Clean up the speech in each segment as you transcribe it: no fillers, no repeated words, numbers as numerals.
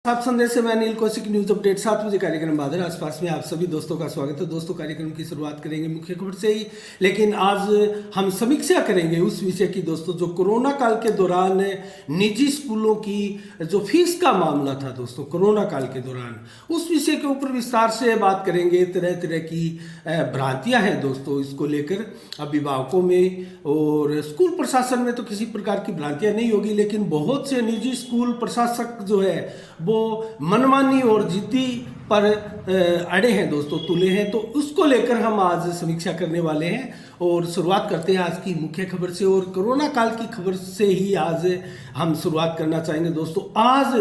आप संदेश से मैं अनिल कौशिक न्यूज अपडेट 7 बजे कार्यक्रम बादल आसपास में आप सभी दोस्तों का स्वागत है। दोस्तों कार्यक्रम की शुरुआत करेंगे मुख्य खबर से ही, लेकिन आज हम समीक्षा करेंगे उस विषय की दोस्तों जो कोरोना काल के दौरान निजी स्कूलों की जो फीस का मामला था दोस्तों कोरोना काल के दौरान, उस विषय के ऊपर विस्तार से बात करेंगे। तरह तरह की भ्रांतियां हैं दोस्तों इसको लेकर अभिभावकों में और स्कूल प्रशासन में तो किसी प्रकार की भ्रांतियां नहीं होगी, लेकिन बहुत से निजी स्कूल प्रशासक जो है वो मनमानी और जिद्दी पर अड़े हैं दोस्तों, तुले हैं। तो उसको लेकर हम आज समीक्षा करने वाले हैं और शुरुआत करते हैं आज की मुख्य खबर से। और कोरोना काल की खबर से ही आज हम शुरुआत करना चाहेंगे दोस्तों। आज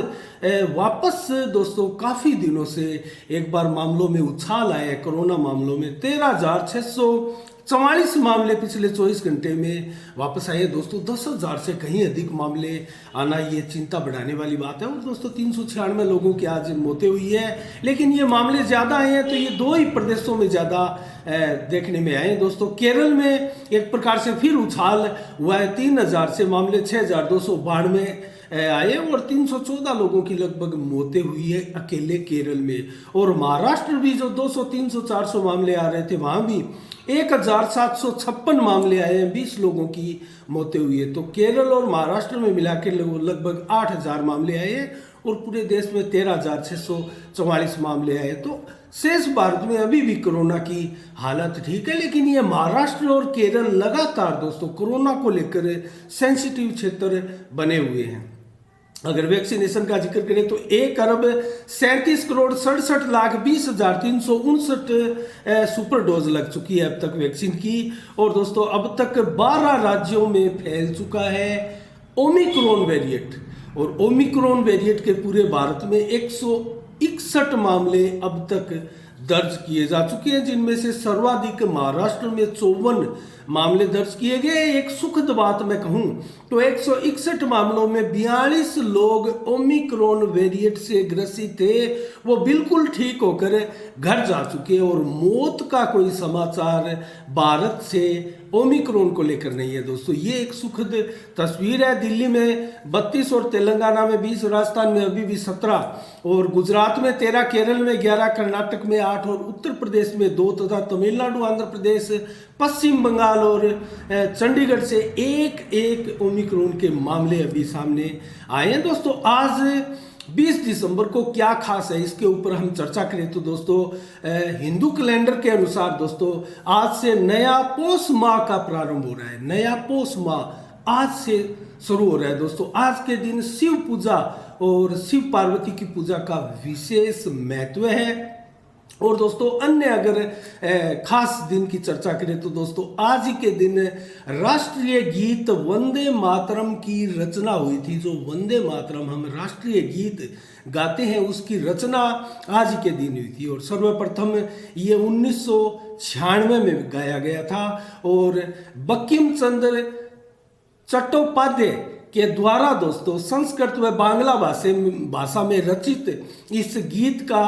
वापस दोस्तों काफ़ी दिनों से एक बार मामलों में उछाल आया है। कोरोना मामलों में 13,644 मामले पिछले 24 घंटे में वापस आए हैं दोस्तों। 10,000 से कहीं अधिक मामले आना ये चिंता बढ़ाने वाली बात है। और दोस्तों 396 लोगों की आज मौतें हुई है, लेकिन ये मामले ज़्यादा आए हैं तो ये दो ही प्रदेशों में ज़्यादा देखने में आए हैं दोस्तों। केरल में एक प्रकार से फिर उछाल हुआ है। 3,000 से मामले 6,292 आए और 314 लोगों की लगभग मौतें हुई है अकेले केरल में। और महाराष्ट्र भी जो 200, 300, 400 मामले आ रहे थे वहाँ भी 1,756 मामले आए हैं, 20 लोगों की मौतें हुई है। तो केरल और महाराष्ट्र में मिला के लगभग 8,000 मामले आए हैं और पूरे देश में 13,644 मामले आए। तो शेष भारत में अभी भी कोरोना की हालत ठीक है, लेकिन ये महाराष्ट्र और केरल लगातार दोस्तों कोरोना को लेकर सेंसिटिव क्षेत्र बने हुए हैं। अगर वैक्सीनेशन का जिक्र करें तो 1,37,67,20,359 सुपर डोज लग चुकी है अब तक वैक्सीन की। और दोस्तों अब तक 12 राज्यों में फैल चुका है ओमिक्रॉन वेरिएंट। और ओमिक्रॉन वेरिएंट के पूरे भारत में 161 मामले अब तक दर्ज किए जा चुके हैं, जिनमें से सर्वाधिक महाराष्ट्र में 54 मामले दर्ज किए गए। एक सुखद बात मैं कहूं तो 161 मामलों में 42 लोग ओमिक्रॉन वेरिएंट से ग्रसित थे, वो बिल्कुल ठीक होकर घर जा चुके हैं और मौत का कोई समाचार भारत से ओमिक्रॉन को लेकर नहीं है दोस्तों। ये एक सुखद तस्वीर है। दिल्ली में 32 और तेलंगाना में 20, राजस्थान में अभी भी 17 और गुजरात में 13, केरल में 11, कर्नाटक में 8 और उत्तर प्रदेश में 2 तथा तमिलनाडु, आंध्र प्रदेश, पश्चिम बंगाल और चंडीगढ़ से एक ओमिक्रॉन के मामले अभी सामने आए हैं दोस्तों। आज 20 दिसंबर को क्या खास है इसके ऊपर हम चर्चा करें तो दोस्तों हिंदू कैलेंडर के अनुसार दोस्तों आज से नया पौष माह का प्रारंभ हो रहा है। नया पौष माह आज से शुरू हो रहा है दोस्तों। आज के दिन शिव पूजा और शिव पार्वती की पूजा का विशेष महत्व है। और दोस्तों अन्य अगर खास दिन की चर्चा करें तो दोस्तों आज ही के दिन राष्ट्रीय गीत वंदे मातरम की रचना हुई थी। जो वंदे मातरम हम राष्ट्रीय गीत गाते हैं उसकी रचना आज ही के दिन हुई थी। और सर्वप्रथम ये 1996 में गाया गया था और बंकिम चंद्र चट्टोपाध्याय के द्वारा दोस्तों संस्कृत व बांग्ला भाषा में रचित इस गीत का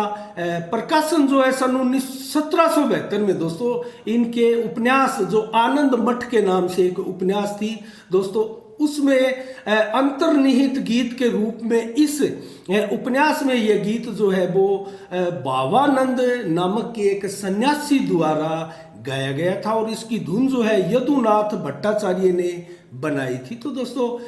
प्रकाशन जो है सन 1772 में दोस्तों इनके उपन्यास जो आनंद मठ के नाम से एक उपन्यास थी दोस्तों, उसमें अंतर्निहित गीत के रूप में इस उपन्यास में यह गीत जो है वो भावानंद नामक के एक सन्यासी द्वारा गाया गया था और इसकी धुन जो है यदुनाथ भट्टाचार्य ने बनाई थी। तो दोस्तों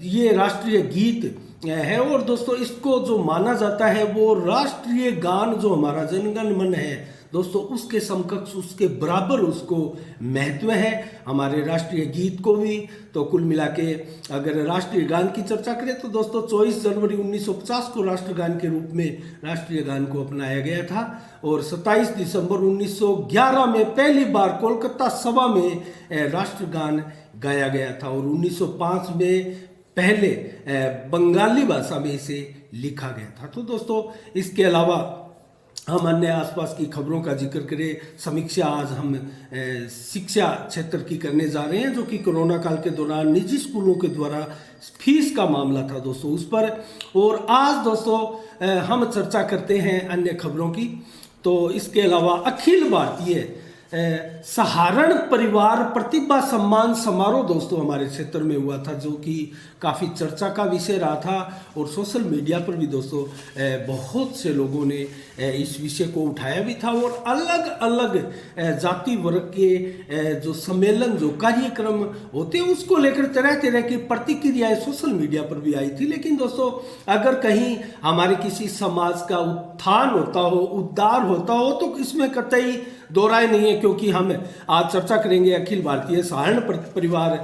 ये राष्ट्रीय गीत है और दोस्तों इसको जो माना जाता है वो राष्ट्रीय गान जो हमारा जनगण मन है दोस्तों उसके समकक्ष उसके बराबर उसको महत्व है हमारे राष्ट्रीय गीत को भी। तो कुल मिला के अगर राष्ट्रीय गान की चर्चा करें तो दोस्तों 24 जनवरी 1950 को राष्ट्रगान के रूप में राष्ट्रीय गान को अपनाया गया था और 27 दिसंबर 1911 में पहली बार कोलकाता सभा में राष्ट्रगान गाया गया था और 1905 में पहले बंगाली भाषा में इसे लिखा गया था। तो दोस्तों इसके अलावा हम अन्य आसपास की खबरों का जिक्र करें, समीक्षा आज हम शिक्षा क्षेत्र की करने जा रहे हैं जो कि कोरोना काल के दौरान निजी स्कूलों के द्वारा फीस का मामला था दोस्तों उस पर। और आज दोस्तों हम चर्चा करते हैं अन्य खबरों की। तो इसके अलावा अखिल भारतीय सहारण परिवार प्रतिभा सम्मान समारोह दोस्तों हमारे क्षेत्र में हुआ था, जो कि काफ़ी चर्चा का विषय रहा था और सोशल मीडिया पर भी दोस्तों बहुत से लोगों ने इस विषय को उठाया भी था और अलग अलग जाति वर्ग के जो सम्मेलन जो कार्यक्रम होते हैं उसको लेकर तरह तरह की प्रतिक्रियाएं सोशल मीडिया पर भी आई थी। लेकिन दोस्तों अगर कहीं हमारे किसी समाज का उत्थान होता हो, उद्धार होता हो, तो इसमें कतई दो राय नहीं है, क्योंकि हम आज चर्चा करेंगे अखिल भारतीय सहारण परिवार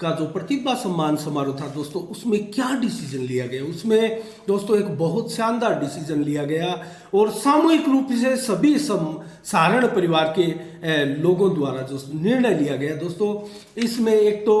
का जो प्रतिभा सम्मान समारोह था दोस्तों, उसमें क्या डिसीजन लिया गया। उसमें दोस्तों एक बहुत शानदार डिसीजन लिया गया और सामूहिक रूप से सभी सहारण परिवार के लोगों द्वारा जो निर्णय लिया गया दोस्तों, इसमें एक तो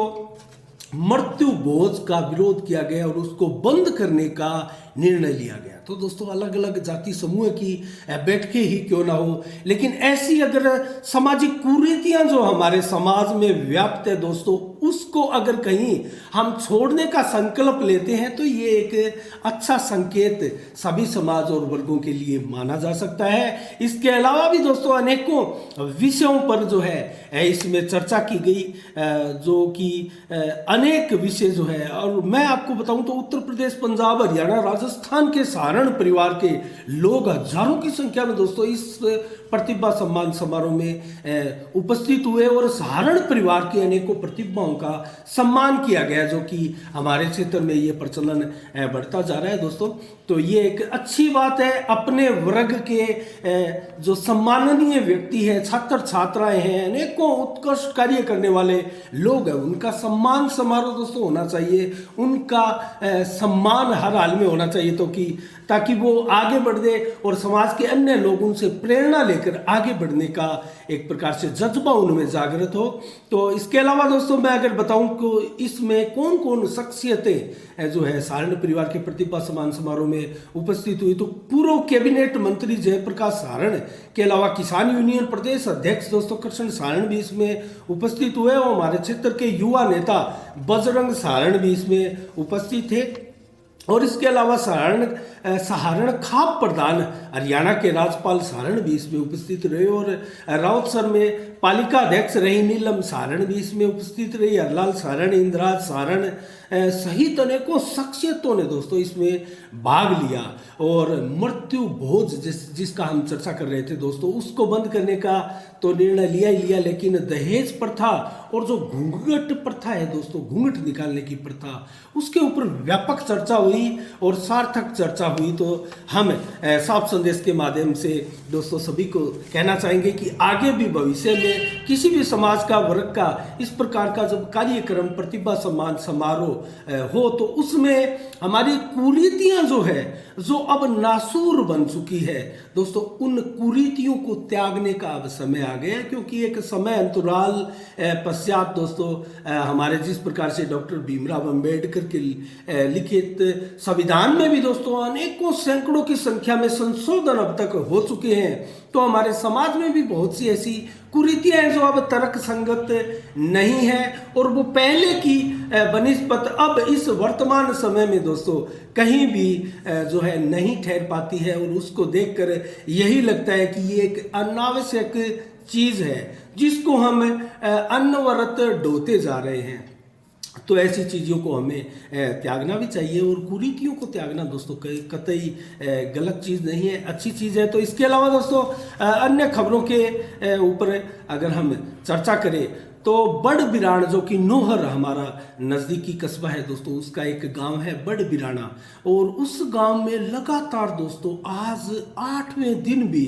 मृत्यु भोज का विरोध किया गया और उसको बंद करने का निर्णय लिया गया। तो दोस्तों अलग अलग जाति समूह की बैठकें ही क्यों ना हो, लेकिन ऐसी अगर सामाजिक कुरीतियां जो हमारे समाज में व्याप्त है दोस्तों, उसको अगर कहीं हम छोड़ने का संकल्प लेते हैं तो ये एक अच्छा संकेत सभी समाज और वर्गों के लिए माना जा सकता है। इसके अलावा भी दोस्तों अनेकों विषयों पर जो है इसमें चर्चा की गई, जो कि अनेक विषय जो है, और मैं आपको बताऊं तो उत्तर प्रदेश, पंजाब, हरियाणा, राजस्थान के सहारण परिवार के लोग हजारों की संख्या में दोस्तों इस प्रतिभा सम्मान समारोह में उपस्थित हुए और सहारण परिवार की अनेकों प्रतिभाओं का सम्मान किया गया, जो कि हमारे क्षेत्र में ये प्रचलन बढ़ता जा रहा है दोस्तों। तो ये एक अच्छी बात है। अपने वर्ग के जो सम्माननीय व्यक्ति हैं, छात्र छात्राएं हैं, अनेकों उत्कृष्ट कार्य करने वाले लोग हैं, उनका सम्मान समारोह दोस्तों होना चाहिए, उनका सम्मान हर हाल में होना चाहिए, तो कि ताकि वो आगे बढ़ दे और समाज के अन्य लोगों से प्रेरणा लेकर आगे बढ़ने का एक प्रकार से जज्बा उनमें जागृत हो। तो इसके अलावा दोस्तों मैं अगर बताऊं कि इसमें कौन कौन शख्सियतें जो है सहारण परिवार के प्रतिभा सम्मान समारोह में उपस्थित हुई, तो पूर्व कैबिनेट मंत्री जयप्रकाश सहारण के अलावा किसान यूनियन प्रदेश अध्यक्ष दोस्तों कृष्ण सहारण भी इसमें उपस्थित हुए और हमारे क्षेत्र के युवा नेता बजरंग सहारण भी इसमें उपस्थित थे। और इसके अलावा सहारण खाप प्रधान हरियाणा के राज्यपाल सहारण भी इसमें उपस्थित रहे और राउतसर में पालिका अध्यक्ष रही नीलम सहारण भी इसमें उपस्थित रही, हरलाल सहारण, इंद्राज सहारण सहित अनेकों शख्सियतों ने दोस्तों इसमें भाग लिया और मृत्यु भोज जिसका हम चर्चा कर रहे थे दोस्तों, उसको बंद करने का तो निर्णय लिया ही लिया, लेकिन दहेज प्रथा और जो घूंघट प्रथा है दोस्तों, घूंघट निकालने की प्रथा, उसके ऊपर व्यापक चर्चा हुई और सार्थक चर्चा हुई। तो हम साफ संदेश के माध्यम से दोस्तों सभी को कहना चाहेंगे कि आगे भी भविष्य में किसी भी समाज का वर्ग का इस प्रकार का जब कार्यक्रम प्रतिभा सम्मान समारोह हो, तो उसमें हमारी कुरीतियां जो है, जो अब नासूर बन चुकी है दोस्तों, उन कुरीतियों को त्यागने का अब समय आ गया, क्योंकि एक समय अंतराल पश्चात दोस्तों हमारे जिस प्रकार से डॉक्टर भीमराव अंबेडकर के लिखित संविधान में भी दोस्तों अनेकों सैकड़ों की संख्या में संशोधन अब तक हो चुके हैं, तो हमारे समाज में भी बहुत सी ऐसी कुरीतियां हैं जो अब तर्क संगत नहीं है और वो पहले की बनिस्बत अब इस वर्तमान समय में दोस्तों कहीं भी जो है नहीं ठहर पाती है और उसको देखकर यही लगता है कि ये एक अनावश्यक चीज है जिसको हम अनवरत ढोते जा रहे हैं। तो ऐसी चीज़ों को हमें त्यागना भी चाहिए और कुरीतियों को त्यागना दोस्तों कतई गलत चीज़ नहीं है, अच्छी चीज़ है। तो इसके अलावा दोस्तों अन्य खबरों के ऊपर अगर हम चर्चा करें तो बड़ बिराण जो कि नोहर हमारा नज़दीकी कस्बा है दोस्तों, उसका एक गांव है बड़ बिराना और उस गांव में लगातार दोस्तों आज 8वें दिन भी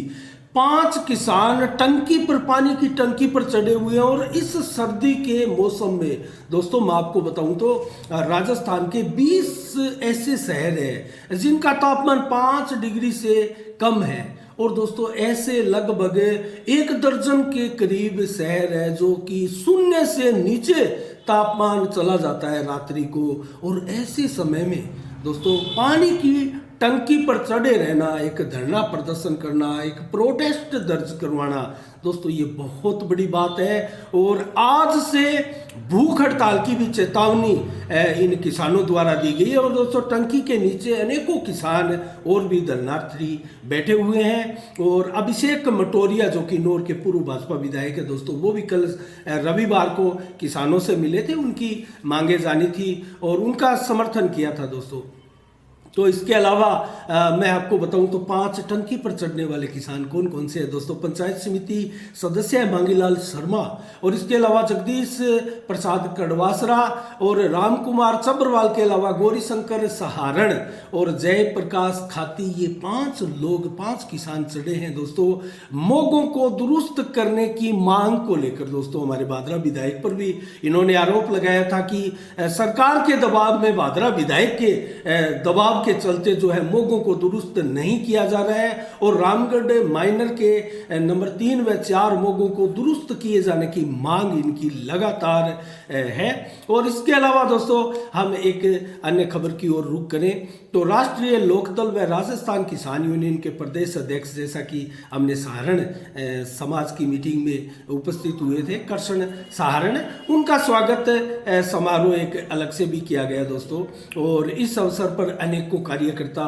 5 किसान टंकी पर, पानी की टंकी पर चढ़े हुए हैं। और इस सर्दी के मौसम में दोस्तों मैं आपको बताऊं तो राजस्थान के 20 ऐसे शहर हैं जिनका तापमान 5 डिग्री से कम है और दोस्तों ऐसे लगभग 1 दर्जन के करीब शहर है जो कि 0 से नीचे तापमान चला जाता है रात्रि को। और ऐसे समय में दोस्तों पानी की टंकी पर चढ़े रहना, एक धरना प्रदर्शन करना, एक प्रोटेस्ट दर्ज करवाना, दोस्तों ये बहुत बड़ी बात है। और आज से भूख हड़ताल की भी चेतावनी इन किसानों द्वारा दी गई है। और दोस्तों टंकी के नीचे अनेकों किसान और भी धरनार्थी बैठे हुए हैं। और अभिषेक मटोरिया जो कि किन्नौर के पूर्व भाजपा विधायक है दोस्तों, वो भी कल रविवार को किसानों से मिले थे, उनकी मांगे जानी थी और उनका समर्थन किया था दोस्तों। तो इसके अलावा मैं आपको बताऊं तो 5 टंकी पर चढ़ने वाले किसान कौन कौन से हैं दोस्तों। पंचायत समिति सदस्य है मांगीलाल शर्मा, और इसके अलावा जगदीश प्रसाद कड़वासरा और राम कुमार चब्रवाल के अलावा गौरीशंकर सहारण और जय प्रकाश खाती, ये 5 किसान चढ़े हैं दोस्तों मोगों को दुरुस्त करने की मांग को लेकर। दोस्तों हमारे भादरा विधायक पर भी इन्होंने आरोप लगाया था कि सरकार के दबाव में, भादरा विधायक के दबाव के चलते जो है मोगों को दुरुस्त नहीं किया जा रहा है, और रामगढ़ माइनर के नंबर 3 व 4 मोगों को दुरुस्त किए जाने की मांग इनकी लगातार है। और इसके अलावा दोस्तों हम एक अन्य खबर की ओर रुख करें तो राष्ट्रीय लोकदल व राजस्थान किसान यूनियन के प्रदेश अध्यक्ष, जैसा कि हमने सहारण समाज की मीटिंग में उपस्थित हुए थे, कृष्ण सहारण, उनका स्वागत समारोह एक अलग से भी किया गया दोस्तों। और इस अवसर पर अनेकों कार्यकर्ता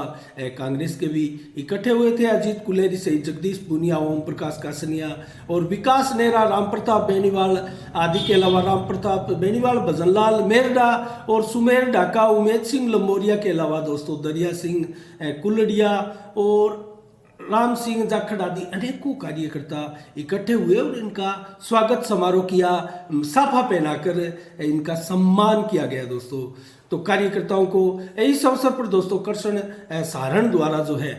कांग्रेस के भी इकट्ठे हुए थे। अजीत कुलेरी सहित जगदीश पुनिया, ओम प्रकाश कासनिया और विकास नेहरा, राम प्रताप बेनीवाल आदि के अलावा राम प्रताप बेनीवाल, भजनलाल मेरडा और सुमेर ढाका, उमेद सिंह लंबोरिया के अलावा दोस्तों दरिया सिंह कुलडिया और राम सिंह जाखड़ आदि अनेकों कार्यकर्ता इकट्ठे हुए और इनका स्वागत समारोह किया, साफा पहनाकर इनका सम्मान किया गया दोस्तों। तो कार्यकर्ताओं को इस अवसर पर दोस्तों कृष्ण सहारण द्वारा जो है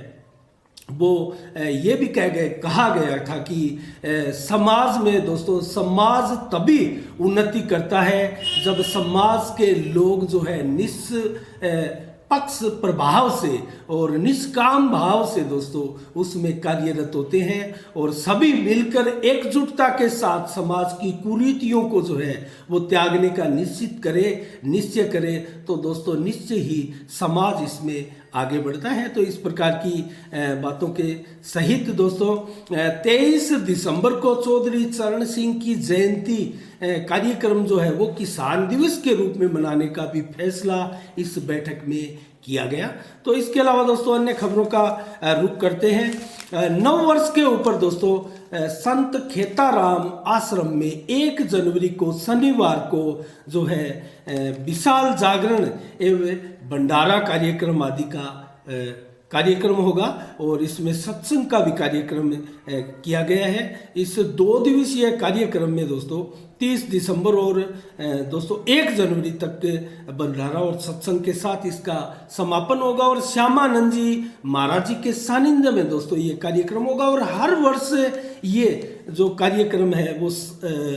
वो ये भी कहा गया था कि समाज में दोस्तों, समाज तभी उन्नति करता है जब समाज के लोग जो है निष्पक्ष प्रभाव से और निष्काम भाव से दोस्तों उसमें कार्यरत होते हैं, और सभी मिलकर एकजुटता के साथ समाज की कुरीतियों को जो है वो त्यागने का निश्चय करे तो दोस्तों निश्चय ही समाज इसमें आगे बढ़ता है। तो इस प्रकार की बातों के सहित दोस्तों 23 दिसंबर को चौधरी चरण सिंह की जयंती कार्यक्रम जो है वो किसान दिवस के रूप में मनाने का भी फैसला इस बैठक में किया गया। तो इसके अलावा दोस्तों अन्य खबरों का रुख करते हैं। 9 वर्ष के ऊपर दोस्तों संत खेताराम आश्रम में 1 जनवरी को शनिवार को जो है विशाल जागरण एवं भंडारा कार्यक्रम आदि का कार्यक्रम होगा, और इसमें सत्संग का भी कार्यक्रम किया गया है। इस 2 दिवसीय कार्यक्रम में दोस्तों 30 दिसंबर और दोस्तों 1 जनवरी तक भंडारा और सत्संग के साथ इसका समापन होगा, और श्यामानंद जी महाराज जी के सानिध्य में दोस्तों ये कार्यक्रम होगा। और हर वर्ष ये जो कार्यक्रम है वो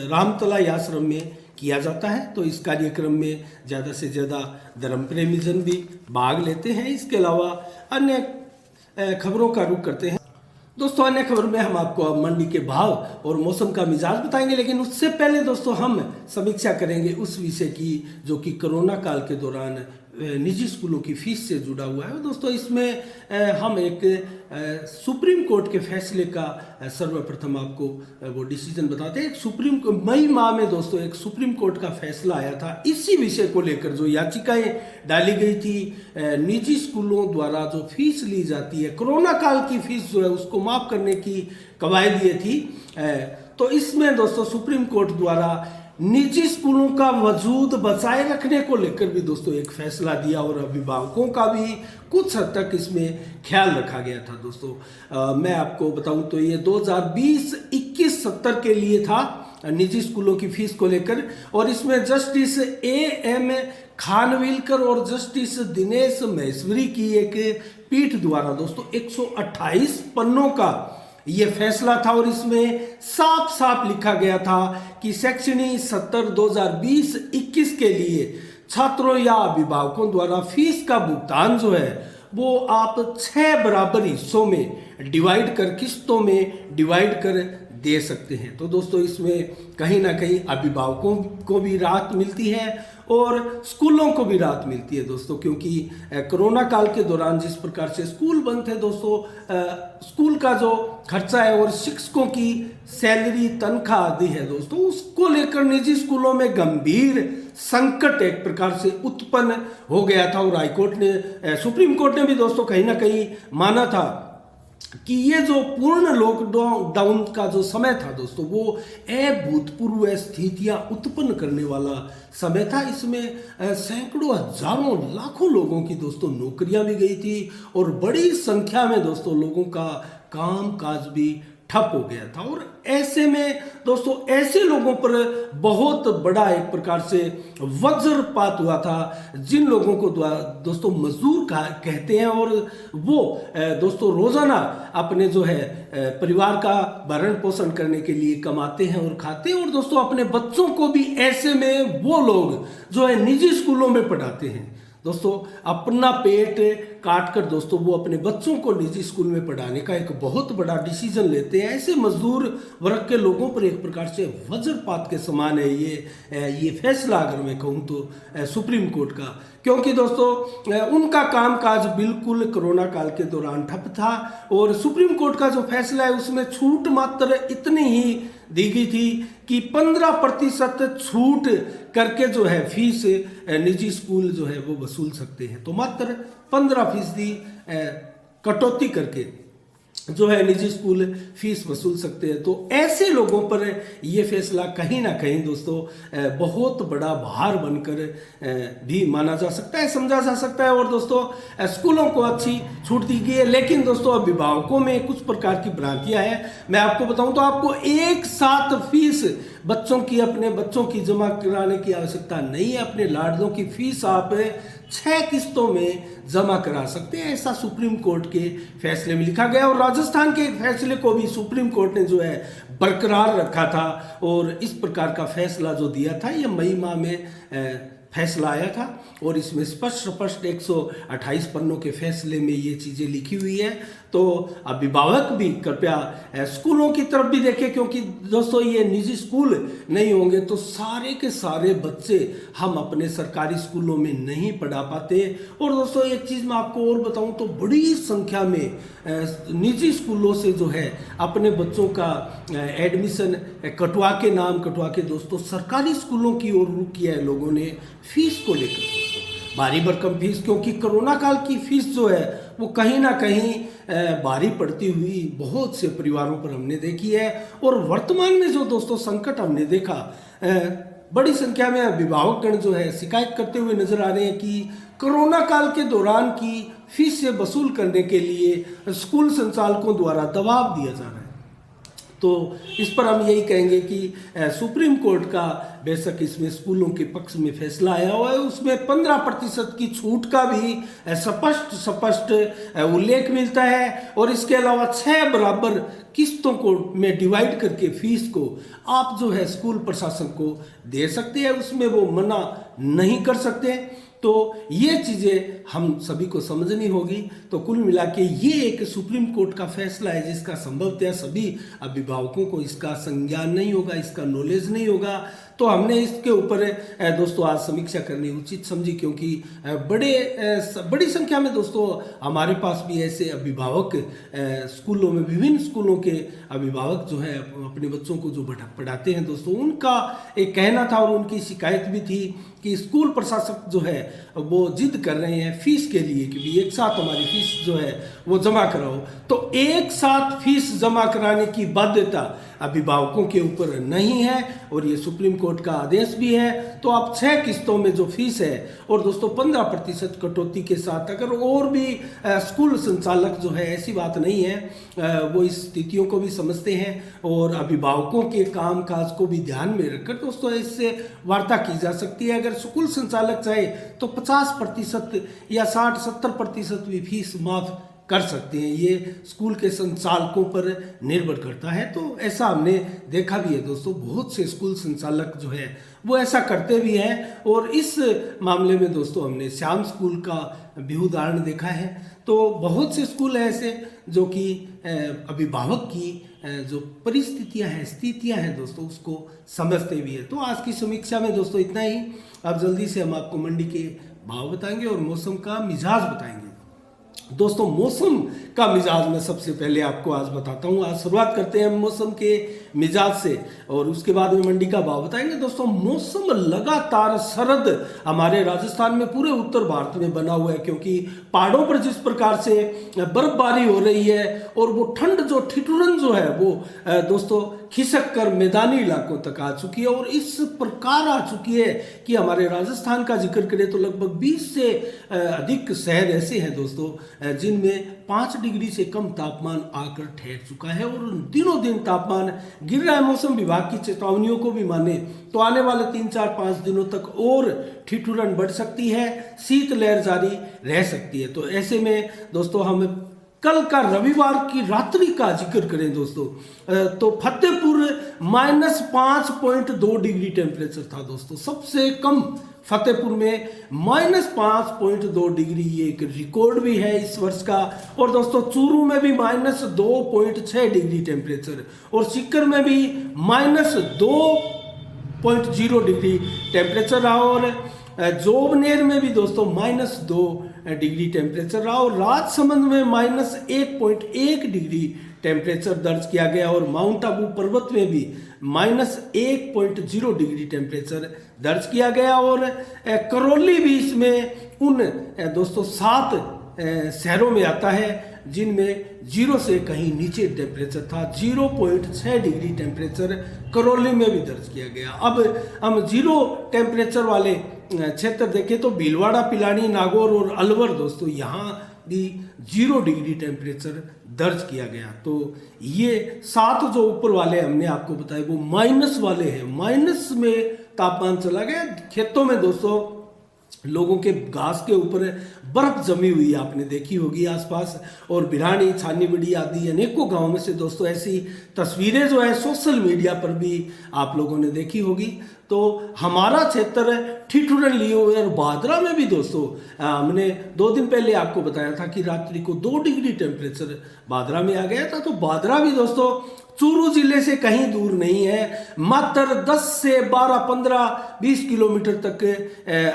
रामतलाई आश्रम में किया जाता है। तो इस कार्यक्रम में ज़्यादा से ज़्यादा धर्म प्रेमी जन भी भाग लेते हैं। इसके अलावा अन्य खबरों का रुख करते हैं दोस्तों। अन्य खबर में हम आपको अब मंडी के भाव और मौसम का मिजाज बताएंगे, लेकिन उससे पहले दोस्तों हम समीक्षा करेंगे उस विषय की जो कि कोरोना काल के दौरान निजी स्कूलों की फीस से जुड़ा हुआ है दोस्तों। इसमें हम एक सुप्रीम कोर्ट के फैसले का सर्वप्रथम आपको वो डिसीजन बताते हैं। मई माह में दोस्तों एक सुप्रीम कोर्ट का फैसला आया था इसी विषय को लेकर, जो याचिकाएं डाली गई थी निजी स्कूलों द्वारा जो फीस ली जाती है, कोरोना काल की फीस जो है उसको माफ करने की कवायद ये थी। तो इसमें दोस्तों सुप्रीम कोर्ट द्वारा निजी स्कूलों का वजूद बचाए रखने को लेकर भी दोस्तों एक फैसला दिया, और अभिभावकों का भी कुछ हद तक इसमें ख्याल रखा गया था दोस्तों। मैं आपको बताऊं तो ये 2020-21 सत्र के लिए था निजी स्कूलों की फीस को लेकर, और इसमें जस्टिस AM खानविलकर और जस्टिस दिनेश महेश्वरी की एक पीठ द्वारा दोस्तों 128 पन्नों का ये फैसला था, और इसमें साफ साफ लिखा गया था कि शैक्षणिक सत्र 2020-21 के लिए छात्रों या अभिभावकों द्वारा फीस का भुगतान जो है वो आप 6 बराबर हिस्सों में डिवाइड कर, किस्तों में डिवाइड कर दे सकते हैं। तो दोस्तों इसमें कहीं ना कहीं अभिभावकों को भी राहत मिलती है और स्कूलों को भी राहत मिलती है दोस्तों, क्योंकि कोरोना काल के दौरान जिस प्रकार से स्कूल बंद थे दोस्तों, स्कूल का जो खर्चा है और शिक्षकों की सैलरी तनख्वाह आदि है दोस्तों, उसको लेकर निजी स्कूलों में गंभीर संकट एक प्रकार से उत्पन्न हो गया था। और हाईकोर्ट ने, सुप्रीम कोर्ट ने भी दोस्तों कहीं ना कहीं माना था कि ये जो पूर्ण लॉकडाउन का जो समय था दोस्तों, वो अभूतपूर्व स्थितियां उत्पन्न करने वाला समय था। इसमें सैकड़ों हजारों लाखों लोगों की दोस्तों नौकरियां भी गई थी और बड़ी संख्या में दोस्तों लोगों का काम काज भी ठप हो गया था। और ऐसे में दोस्तों ऐसे लोगों पर बहुत बड़ा एक प्रकार से वज्रपात हुआ था, जिन लोगों को दोस्तों मजदूर कहते हैं, और वो दोस्तों रोजाना अपने जो है परिवार का भरण पोषण करने के लिए कमाते हैं और खाते हैं। और दोस्तों अपने बच्चों को भी ऐसे में वो लोग जो है निजी स्कूलों में पढ़ाते हैं दोस्तों, अपना पेट काट कर दोस्तों वो अपने बच्चों को निजी स्कूल में पढ़ाने का एक बहुत बड़ा डिसीजन लेते हैं। ऐसे मजदूर वर्ग के लोगों पर एक प्रकार से वज्रपात के समान है ये फैसला, अगर मैं कहूँ तो सुप्रीम कोर्ट का, क्योंकि दोस्तों उनका कामकाज बिल्कुल कोरोना काल के दौरान ठप था। और सुप्रीम कोर्ट का जो फैसला है उसमें छूट मात्र इतनी ही दी गई थी कि 15% छूट करके जो है फीस निजी स्कूल जो है वो वसूल सकते हैं। तो मात्र 15% कटौती करके जो है निजी स्कूल फीस वसूल सकते हैं। तो ऐसे लोगों पर ये फैसला कहीं ना कहीं दोस्तों बहुत बड़ा भार बनकर भी माना जा सकता है, समझा जा सकता है। और दोस्तों स्कूलों को अच्छी छूट दी गई है, लेकिन दोस्तों अभिभावकों में कुछ प्रकार की भ्रांतियां हैं। मैं आपको बताऊं तो आपको एक साथ फीस अपने बच्चों की जमा कराने की आवश्यकता नहीं है। अपने लाडलों की फीस आप 6 किस्तों में जमा करा सकते हैं, ऐसा सुप्रीम कोर्ट के फैसले में लिखा गया। और राजस्थान के फैसले को भी सुप्रीम कोर्ट ने जो है बरकरार रखा था। और इस प्रकार का फैसला जो दिया था ये मई माह में फैसला आया था, और इसमें स्पष्ट 128 पन्नों के फैसले में ये चीज़ें लिखी हुई है। तो अभिभावक भी कृपया स्कूलों की तरफ भी देखें, क्योंकि दोस्तों ये निजी स्कूल नहीं होंगे तो सारे के सारे बच्चे हम अपने सरकारी स्कूलों में नहीं पढ़ा पाते। और दोस्तों एक चीज़ मैं आपको और बताऊं तो बड़ी संख्या में निजी स्कूलों से जो है अपने बच्चों का एडमिशन कटवा के दोस्तों सरकारी स्कूलों की ओर रुख किया है लोगों ने फीस को लेकर, भारी भरकम फीस, क्योंकि कोरोना काल की फीस जो है वो कहीं ना कहीं भारी पड़ती हुई बहुत से परिवारों पर हमने देखी है। और वर्तमान में जो दोस्तों संकट हमने देखा, बड़ी संख्या में अभिभावकगण जो है शिकायत करते हुए नजर आ रहे हैं कि कोरोना काल के दौरान की फीस से वसूल करने के लिए स्कूल संचालकों द्वारा दबाव दिया जा रहा है। तो इस पर हम यही कहेंगे कि सुप्रीम कोर्ट का बेशक इसमें स्कूलों के पक्ष में फैसला आया हुआ है, उसमें 15% की छूट का भी स्पष्ट उल्लेख मिलता है। और इसके अलावा 6 बराबर किस्तों को में डिवाइड करके फीस को आप जो है स्कूल प्रशासन को दे सकते हैं, उसमें वो मना नहीं कर सकते। तो ये चीज़ें हम सभी को समझनी होगी। तो कुल मिला के ये एक सुप्रीम कोर्ट का फैसला है जिसका संभवतः सभी अभिभावकों को इसका संज्ञान नहीं होगा, इसका नॉलेज नहीं होगा। तो हमने इसके ऊपर दोस्तों आज समीक्षा करनी उचित समझी, क्योंकि बड़ी संख्या में दोस्तों हमारे पास भी ऐसे अभिभावक स्कूलों में, विभिन्न स्कूलों के अभिभावक जो है अपने बच्चों को जो पढ़ाते हैं दोस्तों, उनका एक कहना था और उनकी शिकायत भी थी कि स्कूल प्रशासक जो है वो जिद कर रहे हैं फीस के लिए कि भी एक साथ हमारी फीस जो है वो जमा कराओ। तो एक साथ फीस जमा कराने की बाध्यता अभिभावकों के ऊपर नहीं है, और ये सुप्रीम कोर्ट का आदेश भी है। तो आप 6 किस्तों में जो फीस है और दोस्तों 15% कटौती के साथ, अगर और भी स्कूल संचालक जो है, ऐसी बात नहीं है, वो इस स्थितियों को भी समझते हैं और अभिभावकों के काम काज को भी ध्यान में रखकर दोस्तों इससे वार्ता की जा सकती है। अगर स्कूल संचालक चाहे तो 50% या 60-70% भी फीस माफ कर सकते हैं, ये स्कूल के संचालकों पर निर्भर करता है। तो ऐसा हमने देखा भी है दोस्तों, बहुत से स्कूल संचालक जो है वो ऐसा करते भी हैं। और इस मामले में दोस्तों हमने श्याम स्कूल का भी उदाहरण देखा है, तो बहुत से स्कूल हैं ऐसे जो कि अभिभावक की जो परिस्थितियां हैं, स्थितियां हैं दोस्तों, उसको समझते भी है। तो आज की समीक्षा में दोस्तों इतना ही। अब जल्दी से हम आपको मंडी के भाव बताएंगे और मौसम का मिजाज बताएंगे। दोस्तों मौसम का मिजाज मैं सबसे पहले आपको आज बताता हूँ। आज शुरुआत करते हैं मौसम के मिजाज से और उसके बाद में मंडी का भाव बताएंगे। दोस्तों मौसम लगातार सरद हमारे राजस्थान में, पूरे उत्तर भारत में बना हुआ है, क्योंकि पहाड़ों पर जिस प्रकार से बर्फबारी हो रही है और वो ठंड जो ठिठुरन जो है वो दोस्तों खिसक कर मैदानी इलाकों तक आ चुकी है और इस प्रकार आ चुकी है कि हमारे राजस्थान का जिक्र करें तो लगभग 20 से अधिक शहर ऐसे हैं दोस्तों जिनमें 5 डिग्री से कम तापमान आकर ठहर चुका है और दिनों दिन तापमान गिर रहा है। मौसम विभाग की चेतावनियों को भी माने तो आने वाले 3-4-5 दिनों तक और ठिठुरन बढ़ सकती है, शीतलहर जारी रह सकती है। तो ऐसे में दोस्तों हम कल का रविवार की रात्रि का जिक्र करें दोस्तों तो फतेहपुर -5.2 डिग्री टेम्परेचर था दोस्तों, सबसे कम फतेहपुर में -5.2 डिग्री, ये एक रिकॉर्ड भी है इस वर्ष का। और दोस्तों चूरू में भी -2.6 डिग्री टेम्परेचर और सीकर में भी -2.0 डिग्री टेम्परेचर रहा और जोबनेर में भी दोस्तों -2 डिग्री टेम्परेचर रहा और राजसमंद में -1.1 डिग्री टेम्परेचर दर्ज किया गया और माउंट आबू पर्वत में भी -1.0 डिग्री टेम्परेचर दर्ज किया गया और करौली भी इसमें उन दोस्तों 7 शहरों में आता है जिनमें 0 से कहीं नीचे टेम्परेचर था। 0.6 डिग्री टेम्परेचर करौली में भी दर्ज किया गया। अब हम 0 टेम्परेचर वाले क्षेत्र देखें तो भीलवाड़ा, पिलानी, नागौर और अलवर दोस्तों यहाँ भी 0 डिग्री टेम्परेचर दर्ज किया गया। तो ये 7 जो ऊपर वाले हमने आपको बताए वो माइनस वाले हैं, माइनस में तापमान चला गया। खेतों में दोस्तों लोगों के घास के ऊपर बर्फ जमी हुई आपने देखी होगी आसपास और भिरानी, छानीबड़ी आदि अनेकों गांवों में से दोस्तों ऐसी तस्वीरें जो है सोशल मीडिया पर भी आप लोगों ने देखी होगी। तो हमारा क्षेत्र ठिठुरन लिए हुए और बादरा में भी दोस्तों हमने 2 दिन पहले आपको बताया था कि रात्रि को 2 डिग्री टेम्परेचर बादरा में आ गया था। तो बादरा भी दोस्तों चूरू जिले से कहीं दूर नहीं है, मात्र 10 से 12, 15, 20 किलोमीटर तक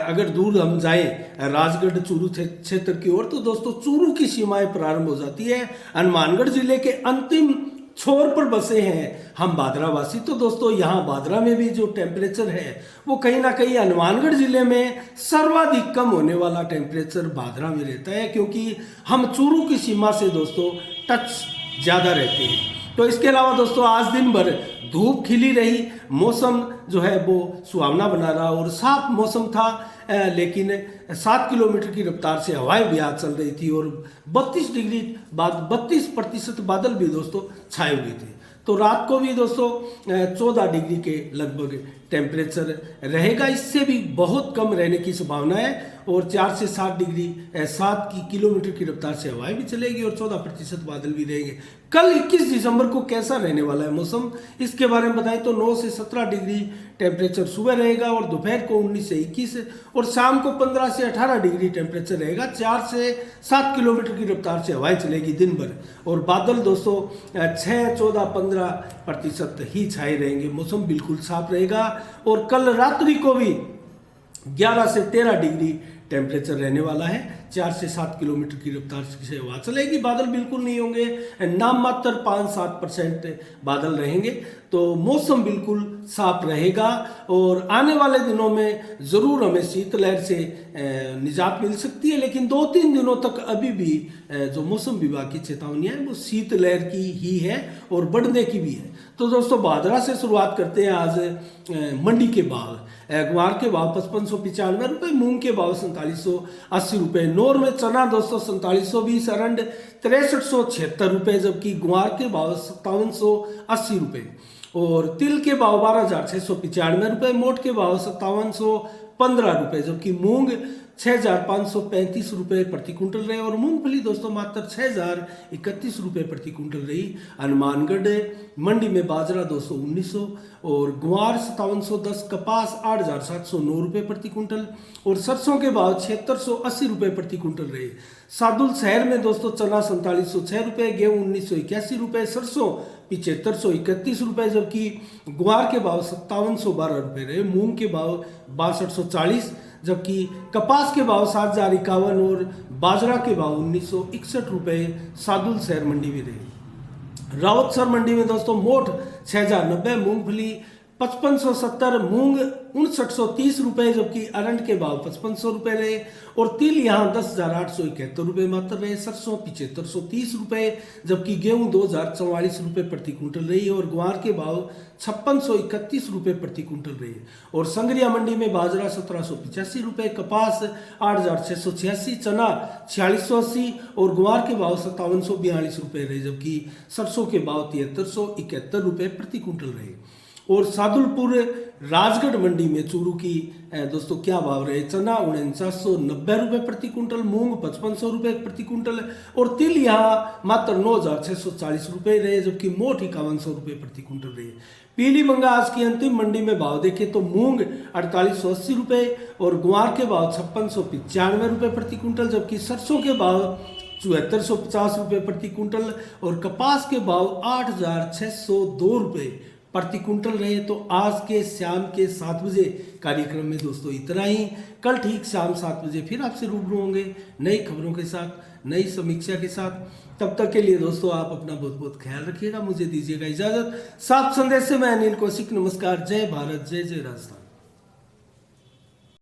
अगर दूर हम जाएं राजगढ़ चूरू क्षेत्र की ओर तो दोस्तों चूरू की सीमाएं प्रारंभ हो जाती है। हनुमानगढ़ जिले के अंतिम छोर पर बसे हैं हम बादरावासी। तो दोस्तों यहाँ बादरा में भी जो टेम्परेचर है वो कहीं ना कहीं हनुमानगढ़ जिले में सर्वाधिक कम होने वाला टेम्परेचर बादरा में रहता है, क्योंकि हम चूरू की सीमा से दोस्तों टच ज़्यादा रहते हैं। तो इसके अलावा दोस्तों आज दिन भर धूप खिली रही, मौसम जो है वो सुहावना बना रहा और साफ मौसम था, लेकिन 7 किलोमीटर की रफ्तार से हवाएं भी आज चल रही थी और 32% बादल भी दोस्तों छाए हुए थे। तो रात को भी दोस्तों 14 डिग्री के लगभग टेम्परेचर रहेगा, इससे भी बहुत कम रहने की संभावना है और 4 से 7 डिग्री 7 किलोमीटर की रफ्तार से हवाएं भी चलेगी और 14% बादल भी रहेंगे। कल 21 दिसंबर को कैसा रहने वाला है मौसम, इसके बारे में बताएं तो 9 से 17 डिग्री टेम्परेचर सुबह रहेगा और दोपहर को 19 से 21 और शाम को 15 से 18 डिग्री टेम्परेचर रहेगा। 4 से 7 किलोमीटर की रफ्तार से हवाएं चलेगी दिन भर और बादल दोस्तों 6, 14, 15% ही छाए रहेंगे। मौसम बिल्कुल साफ रहेगा और कल रात्रि को भी 11 से 13 डिग्री टेम्परेचर रहने वाला है। 4 से 7 किलोमीटर की रफ्तार से हवा चलेगी, बादल बिल्कुल नहीं होंगे, नाम मात्र 5-7% बादल रहेंगे। तो मौसम बिल्कुल साफ रहेगा और आने वाले दिनों में ज़रूर हमें शीतलहर से निजात मिल सकती है, लेकिन 2-3 दिनों तक अभी भी जो मौसम विभाग की चेतावनियाँ हैं वो शीतलहर की ही है और बढ़ने की भी है। तो दोस्तों बादरा से शुरुआत करते हैं आज मंडी के भाव। ग्वार के भाव 5595 रुपये, मूंग के भाव 4780 रुपये, नोर में चना दोस्तों 4720, अरंड 6376 रुपये, जबकि ग्वार के भाव 5780 रुपये और तिल के भाव 12695 रुपये, मोट के भाव 5715 रुपये, जबकि मूंग 6,535 रुपये प्रति क्विंटल रहे। और मूंगफली दोस्तों मात्र 6,031 रुपये प्रति क्विंटल रही। हनुमानगढ़ मंडी में बाजरा दोस्तों 1900 और गुआर 5710, कपास 8,709 रुपये प्रति क्विंटल और सरसों के भाव 7680 रुपये प्रति क्विंटल रहे। सादुल शहर में दोस्तों चना 4706 रुपये, गेहूँ 1981 रुपये, सरसों 7531 रुपये, जबकि गुआर के भाव 5712 रुपये रहे। मूंग के भाव 6240, जबकि कपास के भाव 7051 और बाजरा के भाव 1961 रुपये सादुल शहर मंडी में रहे। रावतसर मंडी में दोस्तों मोट 6090, मूंगफली 5570, मूंग 5930 रुपये, जबकि अरंड के भाव 5500 रुपये रहे। और तिल यहाँ 10,871 रुपये मात्र रहे। सरसों 7530 रुपये, जबकि गेहूँ 2044 रुपये प्रति क्विंटल रही और ग्वार के भाव 5631 रुपये प्रति क्विंटल रहे। और संगरिया मंडी में बाजरा 1785 रुपये, कपास 8686, चना 4680 और ग्वार के भाव 5742 रुपये रहे, जबकि सरसों के भाव 7371 रुपये प्रति क्विंटल रहे। और सादुलपुर राजगढ़ मंडी में चूरू की दोस्तों क्या भाव रहे। चना 4990 रुपये प्रति क्विंटल, मूंग 5500 रुपये प्रति क्विंटल और तिल यहाँ मात्र 9640 रुपये रहे, जबकि मोठ 5100 रुपये प्रति क्विंटल रहे। पीली मंगा आज की अंतिम मंडी में भाव देखें तो मूंग 4880 रुपये और ग्वार के भाव 5695 रुपये प्रति क्विंटल, जबकि सरसों के भाव 7450 रुपये प्रति क्विंटल और कपास के भाव 8602 रुपये प्रति क्विंटल रहे। तो आज के शाम के 7 बजे कार्यक्रम में दोस्तों इतना ही। कल ठीक शाम 7 बजे फिर आपसे रूबरू होंगे नई खबरों के साथ, नई समीक्षा के साथ। तब तक के लिए दोस्तों आप अपना बहुत बहुत ख्याल रखिएगा। मुझे दीजिएगा इजाजत। सात संदेश से मैं अनिल कौशिक, नमस्कार। जय भारत, जय जय राजस्थान।